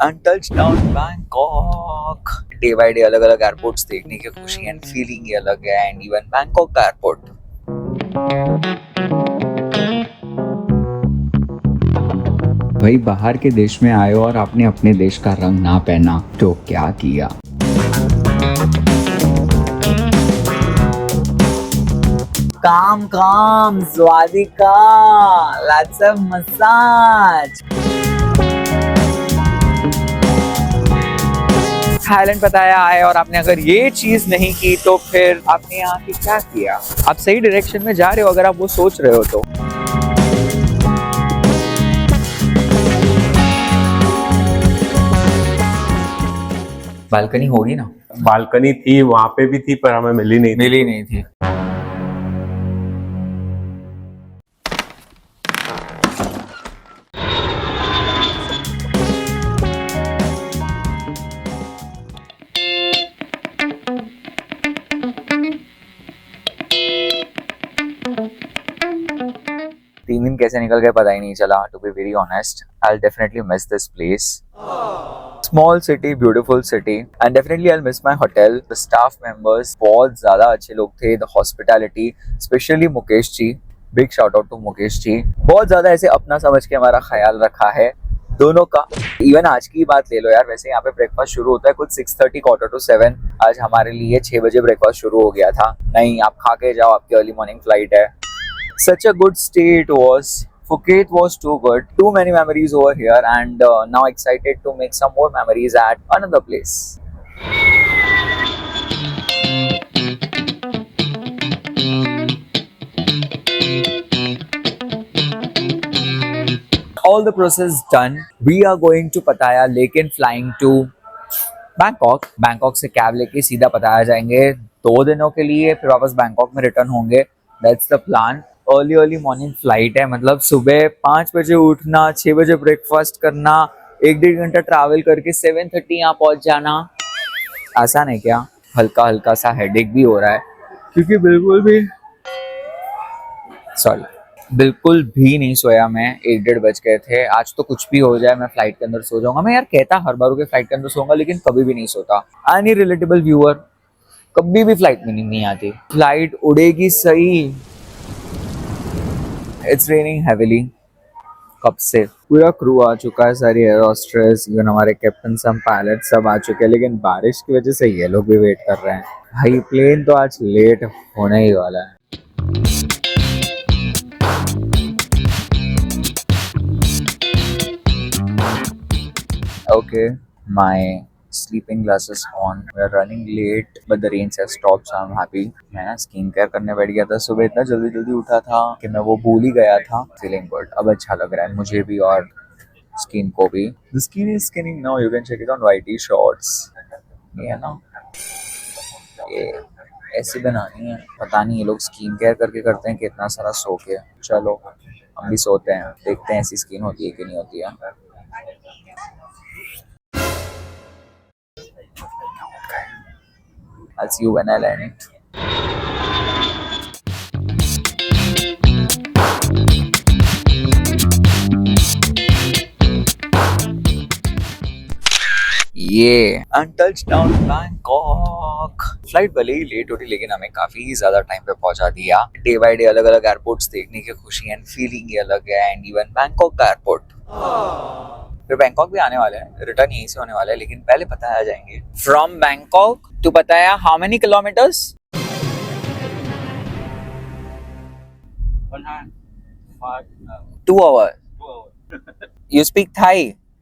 and touchdown Bangkok. Day by day अलग अलग airports देखने की खुशी एंड फीलिंग ही अलग है एंड इवन बैंकॉक का एयरपोर्ट। भाई बाहर के देश में आए और आपने अपने देश का रंग ना पहना तो क्या किया। काम स्वादिका, let's have massage। थाईलैंड बताया आए और आपने अगर ये चीज नहीं की तो फिर आपने यहाँ की क्या किया। आप सही डायरेक्शन में जा रहे हो अगर आप वो सोच रहे हो तो। बालकनी होगी ना? बालकनी थी, वहां पे भी थी पर हमें मिली नहीं थी। तीन दिन कैसे निकल गए पता ही नहीं चला। To be very honest, I'll definitely miss this place. Small city, beautiful city, and definitely I'll miss my hotel. The staff members बहुत ज़्यादा अच्छे लोग थे. The hospitality, especially Mukesh ji. Big shout out to Mukesh ji. बहुत ज़्यादा ऐसे अपना समझ के हमारा ख्याल रखा है दोनों का। इवन आज की बात ले लो यार, वैसे यहाँ पे ब्रेकफास्ट शुरू होता है कुछ 6:30 7:15। आज हमारे लिए 6 बजे ब्रेकफास्ट शुरू हो गया था। नहीं, आप खा के जाओ, आपकी अर्ली मॉर्निंग फ्लाइट है। Such a good stay it was. Phuket was too good. Too many memories over here, and now excited to make some more memories at another place. All the process done. We are going to Pattaya, लेकिन flying to Bangkok. Bangkok से cab लेके सीधा पटाया जाएंगे 2 दिनों के लिए, फिर वापस बैंकॉक में रिटर्न होंगे। That's the plan. Early morning flight है, मतलब सुबह 5 बजे उठना, 6 बजे ब्रेकफास्ट करना, 1-1.5 घंटा ट्रैवल करके 7:30 यहाँ पहुँच जाना। आसान है क्या? हल्का सा हेडेक भी हो रहा है क्योंकि बिल्कुल भी नहीं सोया मैं। 1-1.5 बज गए थे। आज तो कुछ भी हो जाए मैं फ्लाइट के अंदर सो जाऊंगा। मैं यार कहता हर बार के फ्लाइट के अंदर सोऊंगा लेकिन कभी भी नहीं सोता। एनी रिलेटेबल व्यूअर, कभी भी फ्लाइट में नहीं आती। फ्लाइट उड़ेगी सही। It's raining heavily. कब से पूरा क्रू आ चुका है, सारी एयर होस्टेस, इवन हमारे कैप्टन, सब पायलट सब आ चुके हैं, लेकिन बारिश की वजह से ये लोग भी वेट कर रहे हैं। भाई प्लेन तो आज लेट होने ही वाला है। Okay, my sleeping glasses on. We are running late, but the rain has stopped, so I'm happy. मैं ना स्किन केयर करने बैठ गया था सुबह, इतना जल्दी उठा था कि मैं वो भूल ही गया था। Feeling good, अब अच्छा लग रहा है मुझे भी और स्किन को भी। The skin is skinning now. You can check it on YT Shorts. ये है ना, ये ऐसी बनानी है। पता नहीं ये लोग स्किन केयर करके करते हैं कि इतना सारा सो के। चलो हम भी सोते हैं, देखते हैं ऐसी स्किन होती है कि नहीं होती है। I'll see you when I land. ये touchdown Bangkok. फ्लाइट भले ही लेट होती लेकिन हमें काफी ज्यादा टाइम पे पहुंचा दिया। डे बाय डे अलग अलग एयरपोर्ट्स देखने की खुशी एंड फीलिंग ही अलग है एंड इवन बैंकॉक का एयरपोर्ट। फिर बैंकॉक भी आने वाले हैं, रिटर्न यहीं से होने वाला है, लेकिन पहले पताया जाएंगे। From Bangkok to Pattaya how many kilometres? 2 hours. You speak Thai?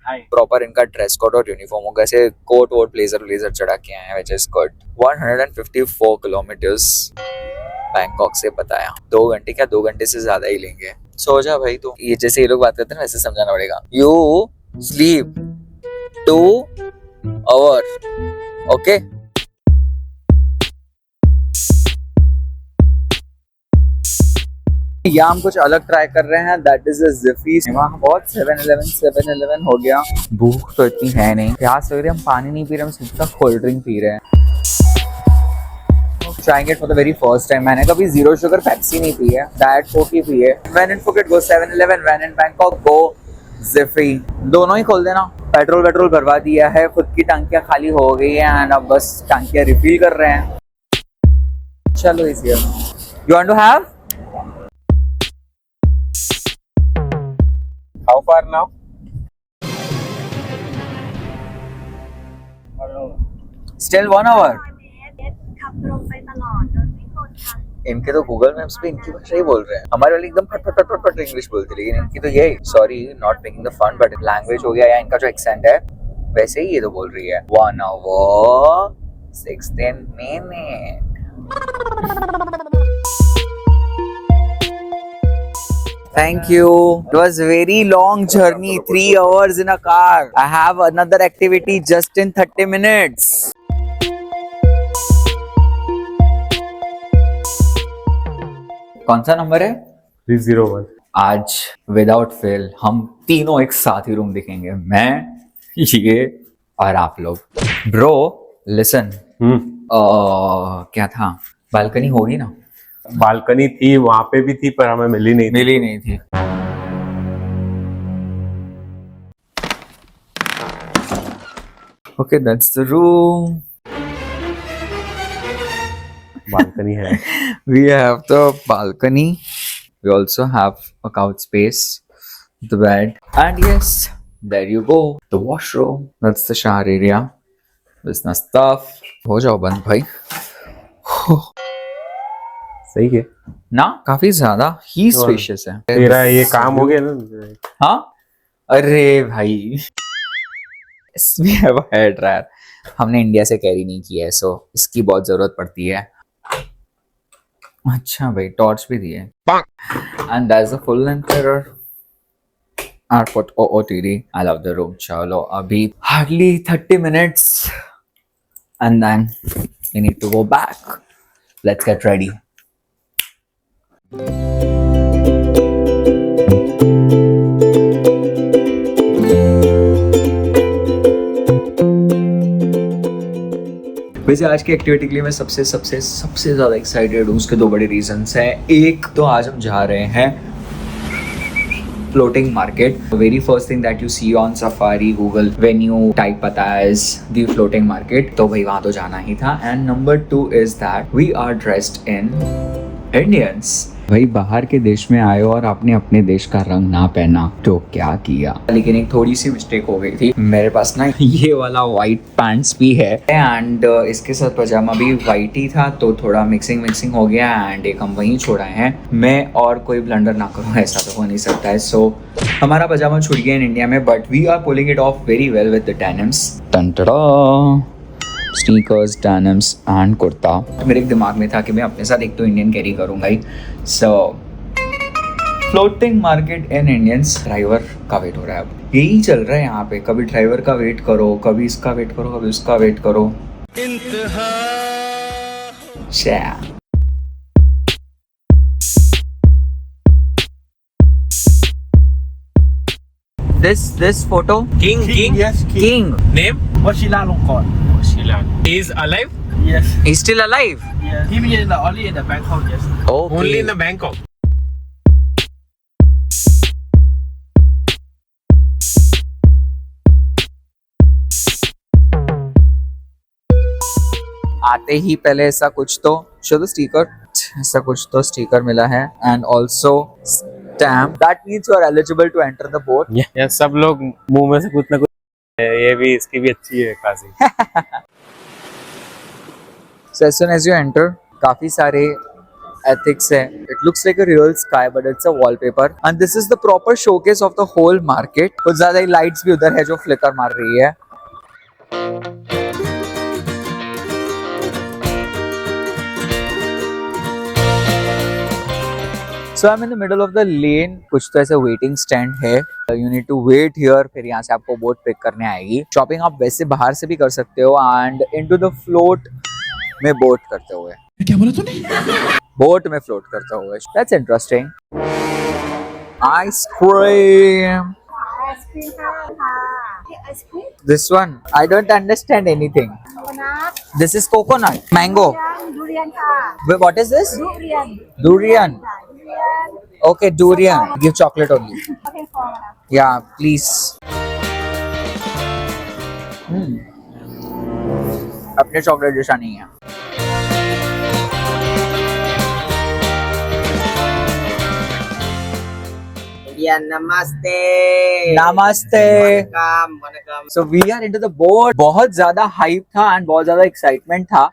Proper इनका ड्रेस कोड और यूनिफॉर्म होगा, ऐसे कोट वोट ब्लेजर चढ़ा के आए हैं, which is good. 154 kilometres Bangkok से पताया। 2 घंटे क्या, 2 घंटे से ज्यादा ही लेंगे। सो जा भाई, तो ये जैसे ये लोग बात करते हैं वैसे समझाना पड़ेगा। You sleep 2 hours, okay? यहाँ हम कुछ अलग ट्राई कर रहे हैं, दैट इज जिफी। वहाँ बहुत 7-Eleven हो गया। भूख तो इतनी है नहीं, प्यास लग रही है, हम पानी नहीं पी रहे, हम सिर्फ कोल्ड ड्रिंक पी रहे हैं। Trying it for the very first time. मैंने कभी जीरो शुगर पेप्सी नहीं पी है, डाइट कोक ही पी है। When in Phuket go 7-Eleven, when in Bangkok go Ziffy। दोनों ही खोल देना। पेट्रोल भरवा दिया है, खुद की टंकियां खाली हो गई है एंड अब बस टंकियां रिफिल कर रहे हैं. चलो is here. You want to have? How far now? Still 1 hour. ขับตรงไปตลอดโดยไม่กดทาง इनके तो गूगल मैप्स पे इनकी भाषा ही बोल रहे हैं. हमारे वाले एकदम फट फट फट फट इंग्लिश बोलती, लेकिन इनकी तो ये sorry not making the fun but language हो गया या इनका जो एक्सेंट है वैसे ही ये तो बोल रही है. 1 hour 16 minutes. Thank you. It was very long journey, 3 hours in a car. I have another activity just in 30 minutes. कौन सा नंबर है? 301. आज विदाउट फेल हम तीनों एक साथ ही रूम दिखेंगे, मैं, ये और आप लोग. ब्रो लिसन, क्या था, बालकनी होगी ना? बालकनी थी, वहां पे भी थी पर हमें मिली नहीं थी. Okay, that's the room. Balcony है. We have the balcony. We also have a couch space, the bed, and yes, there you go, the washroom. That's the shower area. Business stuff. हो जाओ बंद भाई. सही है ना काफी ज्यादा ही स्पेशियस है. तेरा ये काम हो गया ना. हाँ अरे भाई we have a hair dryer. हमने इंडिया से कैरी नहीं किया है, सो इसकी बहुत जरूरत पड़ती है. अच्छा भाई टॉर्च भी दी है. And that's a full length mirror. Output OOTD. I love the room. चलो अभी hardly 30 minutes and then we need to go back. Let's get ready. वैसे आज की एक्टिविटी के लिए मैं सबसे ज्यादा एक्साइटेड हूँ. उसके दो बड़े रीजंस हैं. एक तो आज हम जा रहे हैं floating market. The very first thing that you see on Safari, Google, when you type pata as the floating market, तो भाई वहाँ तो जाना ही था. And number 2 is that we are dressed in Indians. भाई बाहर के देश में आए और आपने अपने देश का रंग ना पहना तो क्या किया. लेकिन एक थोड़ी सी मिस्टेक हो गई थी. मेरे पास ना ये वाला वाइट पैंट्स भी है एंड इसके साथ पजामा भी वाइट ही था, तो थोड़ा मिक्सिंग हो गया एंड एक हम वहीं छोड़ आए हैं. मैं और कोई ब्लंडर ना करूँ ऐसा तो हो नहीं सकता है. सो हमारा पजामा छूट गया इन इंडिया में, but we are pulling it off very well with the denims. Sneakers, denims and kurta. मेरे दिमाग में था कि मैं अपने साथ एक तो इंडियन कैरी करूंगा ही. So floating market in Indians. Driver का वेट हो रहा है. अब यही चल रहा है यहाँ पे, कभी ड्राइवर का वेट करो, कभी इसका वेट करो, कभी उसका वेट करो. This photo. King. Yes, King. Name? Washila Longkon. Sheila. He is alive? Yes. He's still alive. Yes. He is only in the Bangkok. Yes. Okay. Only in the Bangkok. आते ही पहले ऐसा कुछ तो show the sticker. ऐसा कुछ तो sticker मिला है and also stamp. That means you are eligible to enter the boat. या सब लोग मुंह में से कुछ ना कुछ. ये भी इसकी भी अच्छी है खासी. So as soon as you enter, काफी सारे ethics है. It looks like a real sky, but it's a wallpaper. And this is the proper showcase of the whole market. कुछ ज्यादा ही lights भी उधर है जो flicker मार रही है. So I'm in the middle of the lane. कुछ तो ऐसे waiting stand है. You need to wait here. फिर यहाँ से आपको बोट पिक करने आएगी. शॉपिंग आप वैसे बाहर से भी कर सकते हो and into the float में बोट करते हुए. क्या बोला तूने? बोट में फ्लोट करते हुए. That's interesting. Ice cream. ice cream ค่ะ ice cream This one. I don't understand anything. coconut This is coconut. Mango. durian ค่ะ Wait, what is this? durian Durian. durian Okay, durian. Give chocolate only. okay for นะ Yeah, please. अपने chocolate जैसा नहीं है। Yeah, namaste. नमस्ते। Welcome, welcome. So we are into the boat। बहुत ज्यादा hype था and बहुत ज्यादा एक्साइटमेंट था,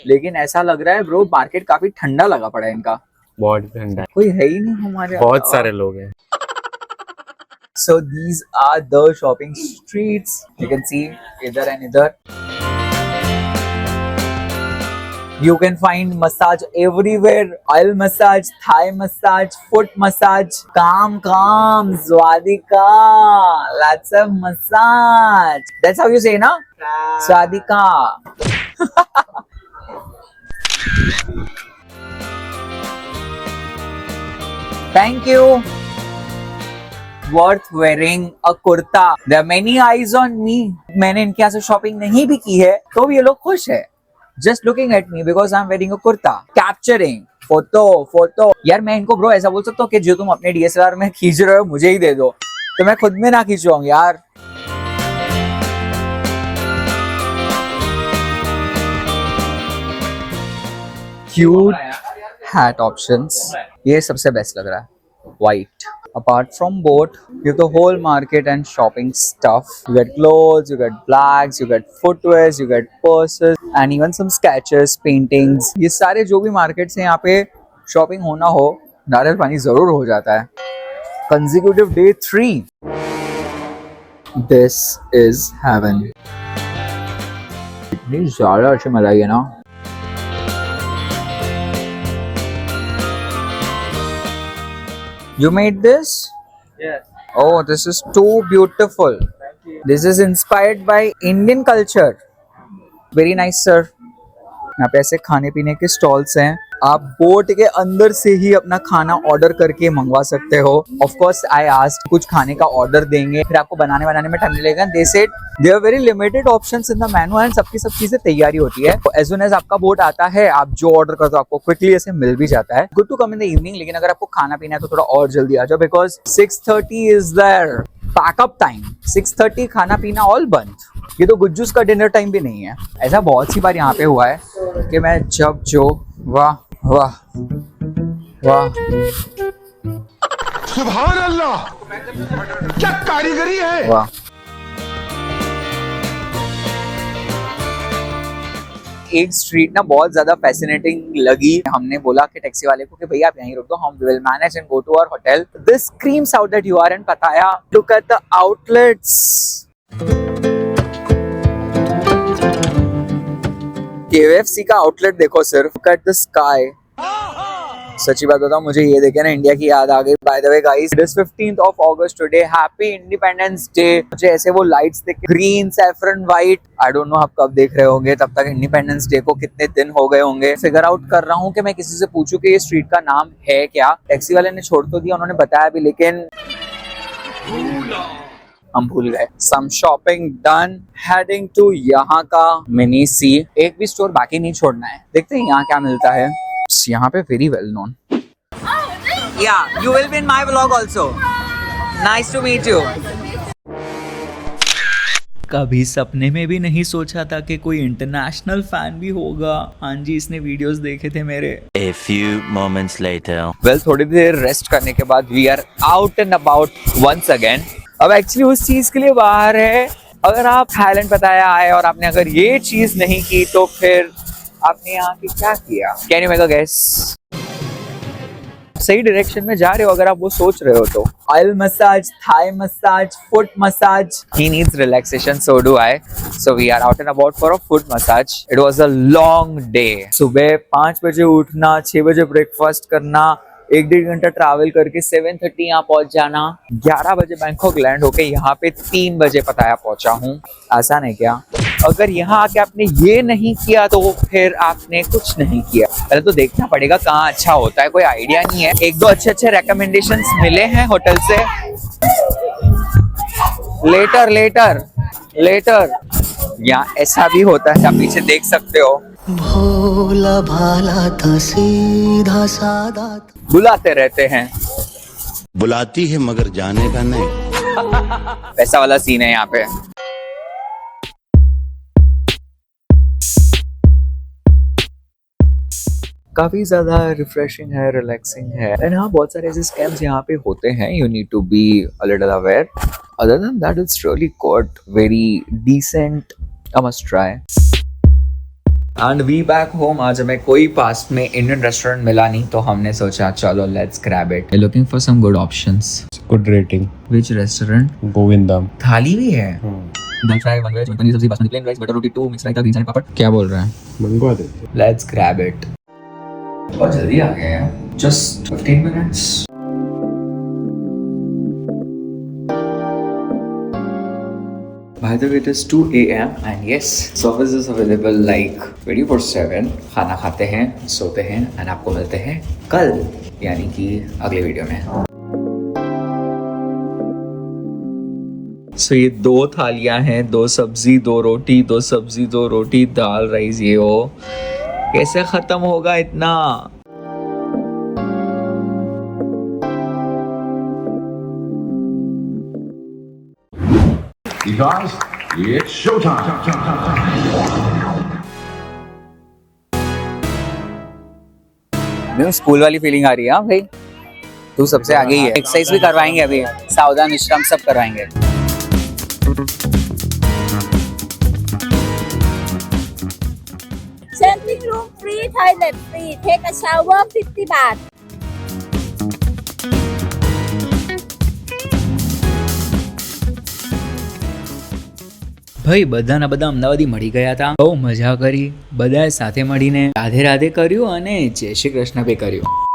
लेकिन ऐसा लग रहा है ब्रो मार्केट काफी ठंडा लगा पड़ा है इनका। बहुत ठंडा है, कोई है ही नहीं हमारे। बहुत सारे लोग हैं। So these are the shopping streets. You can see इधर and इधर। You can find massage everywhere. Oil massage, Thai massage, foot massage. Calm, Swadika. Lots of massage. That's how you say, na? Swadika. Thank you. Worth wearing a kurta. There are many eyes on me. मैंने इनके यहाँ से shopping नहीं भी की है, तो भी ये लोग खुश है। Just looking at me because I'm wearing a kurta. Capturing. Photo. यार मैं इनको ब्रो ऐसा बोल सकता हूँ कि जो तुम अपने DSLR में खींच रहे हो मुझे ही दे दो, तो मैं खुद में ना खींचवाऊँ यार। Cute hat options. ये सबसे बेस्ट लग रहा है, white. Apart from boat, you have the whole market and shopping stuff. You get clothes, you get bags, you get footwears, you get purses, and even some sketches, paintings. ये सारे जो भी markets हैं यहाँ पे shopping होना हो, नारियल पानी जरूर हो जाता है। Consecutive day 3. This is heaven. इतनी ज़्यादा अच्छी मलाई है ना। You made this? Yes. Oh, this is too beautiful. This is inspired by Indian culture. Very nice, sir. यहाँ पे ऐसे खाने पीने के स्टॉल्स हैं। आप बोट के अंदर से ही अपना खाना ऑर्डर करके मंगवा सकते हो। Of course, I asked कुछ खाने का ऑर्डर देंगे, फिर आपको बनाने में टाइम लगेगा। They said there are very limited options in the menu and सबकी सब चीजें तैयारी होती है। As soon as आपका बोट आता है, आप जो ऑर्डर करते हो आपको क्विकली ऐसे मिल भी जाता है। Good to come in the evening, लेकिन अगर आपको खाना पीना है तो थोड़ा और जल्दी आ जाओ, because 6:30 is their pack up time. 6:30 खाना पीना ऑल बंद। ये तो गुज्जूस का डिनर टाइम भी नहीं है। ऐसा बहुत सी बार यहाँ पे हुआ है कि मैं जब जो वाह वाह वाह, सुभान अल्लाह, क्या कारीगरी है। वाह। एक स्ट्रीट ना बहुत ज्यादा फैसिनेटिंग लगी। हमने बोला कि टैक्सी वाले को कि भैया आप यहीं रुक दो, हम will manage and go to our hotel. This screams out that you are in Pattaya. Look at the outlets. KFC का आउटलेट देखो सिर्फ। Look at the sky. सच्ची बात बताऊं, मुझे ये देखे ना इंडिया की याद आ गई। By the way guys, it is 15th of August today. Happy independence day. मुझे ऐसे वो लाइट्स देख, green, saffron, white. I don't know आप कब देख रहे होंगे, तब तक इंडिपेंडेंस डे को कितने दिन हो गए होंगे। फिगर आउट कर रहा हूँ कि मैं किसी से पूछूं कि ये स्ट्रीट का नाम है क्या। टैक्सी वाले ने छोड़ तो दिया, उन्होंने बताया भी, लेकिन हम भूल गए। Some shopping done, heading to यहाँ का मिनी सी। एक भी स्टोर बाकी नहीं छोड़ना है। देखते हैं यहाँ क्या मिलता है। यहाँ पे very well known. Yeah, you will be in my vlog also. Nice to meet you. कभी सपने में भी नहीं सोचा था कि कोई इंटरनेशनल फैन भी होगा। हाँ जी, इसने वीडियोस देखे थे मेरे। A few moments later. Well, थोड़ी देर रेस्ट करने के बाद we are out and about once again. अब एक्चुअली उस चीज के लिए बाहर है। अगर आप थाईलैंड पताया आए और आपने अगर ये चीज नहीं की तो फिर आपने यहाँ की क्या किया? Can you make a guess? सही डायरेक्शन में जा रहे हो अगर आप वो सोच रहे हो तो। Oil massage, Thai massage, foot massage. He needs relaxation, so do I. So we are out and about for a foot massage. It was a long day. सुबह 5 बजे उठना, 6 बजे ब्रेकफास्ट करना, 1-1.5 घंटा ट्रैवल करके 7:30 यहाँ पहुंच जाना, 11 बजे बैंकॉक लैंड होके यहाँ पे 3 बजे पताया पहुंचा हूँ। आसान है क्या? अगर यहाँ आके आपने ये नहीं किया तो फिर आपने कुछ नहीं किया। पहले तो देखना पड़ेगा कहाँ अच्छा होता है, कोई आइडिया नहीं है। 1-2 अच्छे रेकमेंडेशंस मिले हैं होटल से। लेटर यहाँ ऐसा भी होता है, आप पीछे देख सकते हो। भोला भाला था, सीधा साधा था। बुलाते रहते हैं, बुलाती है मगर जाने का नहीं। वैसा वाला सीन है यहाँ पे। काफी ज्यादा रिफ्रेशिंग है, रिलैक्सिंग है। एंड हाँ, बहुत सारे ऐसे स्कैम्स यहाँ पे होते हैं, you need to be a little aware. Other than that it's really good, very decent, I must try. And we back home. आज हमें कोई पास में इंडियन रेस्टोरेंट मिला नहीं, तो हमने सोचा चलो let's grab it. Looking for some good options. Good rating. Which restaurant? Govindam. Thali भी है? Dal fry, one veg, paneer सब्जी, basmati plain rice, butter roti, 2 mix raita, green salad, papad. क्या बोल रहा है? मंगवा दे। Let's grab it. बहुत जल्दी आ गए हैं, just 15 minutes. By the way, it is 2 a.m. and yes, service is available like 24/7. खाना खाते हैं, सोते हैं and आपको मिलते हैं कल, यानी कि अगले वीडियो में। So ये 2 थालियां हैं, 2 सब्जी, 2 रोटी, 2 सब्जी, 2 रोटी, दाल, राइस, ये हो। कैसे खत्म होगा इतना? You guys, it's showtime. School वाली फीलिंग आ रही है। हाँ भाई, तू सबसे आगे ही है। एक्सरसाइज भी करवाएंगे अभी, सावधान विश्राम सब करवाएंगे। Changing room free, toilet free. Take a shower 50 baht. ભાઈ બધાના બધા અમદાવાદી મળી ગયા હતા, બહુ મજા કરી, બધાએ સાથે મળીને રાધે રાધે કર્યું અને જય શ્રી કૃષ્ણ બી કર્યું.